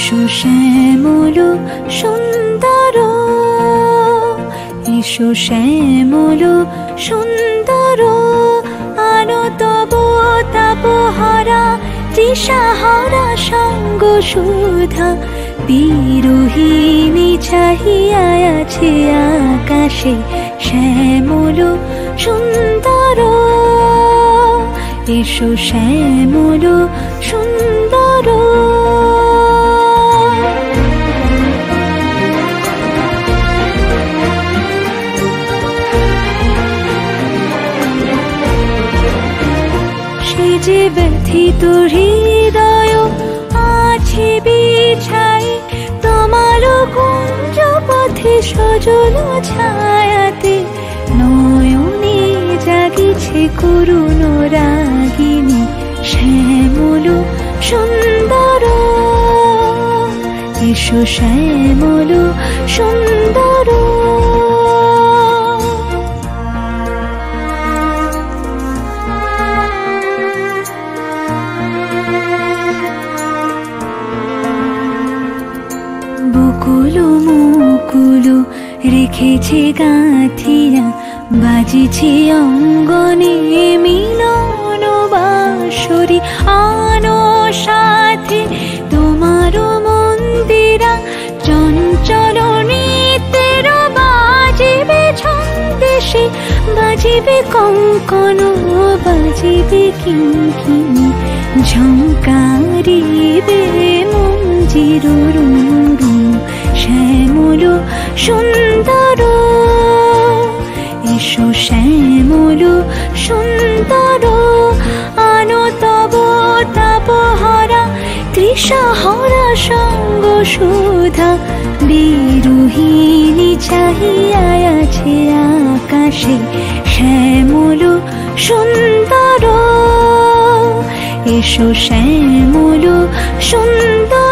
এসো শ্যামল সুন্দর, এসো শ্যামল সুন্দর, আনো তব তাপহারা তৃষাহারা সঙ্গ সুধা। বিরোহিণী চাহিয়া আছে আকাশে শ্যামল সুন্দর, এসো শ্যামল সুন্দর। সে যে ব্যথিত হৃদয় আছে বিছাই, তোমার কুঞ্জ পথে সজল ছায়াতে। নয়নে জাগিছে করুণ রাগিনী শ্যামল সুন্দর, এসো শ্যামল সুন্দর। বকুল মুকুল রেখেছে গাঁথিয়া, বাজিছে অঙ্গনে মিলন বাঁশরি। আনো সাথে তোমার মন্দিরা, চঞ্চল নৃত্যের বাজিবে ছন্দেশে। বাজিবে কঙ্কণ, বাজিবে কিঙ্কিণী, ঝঙ্কারিবে মঞ্জির রুরু। শ্যামল সুন্দর, এসো শ্যামল সুন্দর, আনো তব তাপহারা তৃষাহারা সঙ্গ সুধা। বিরোহিণী চাহিয়া আছে আকাশে শ্যামল সুন্দর, এসো শ্যামল সুন্দর।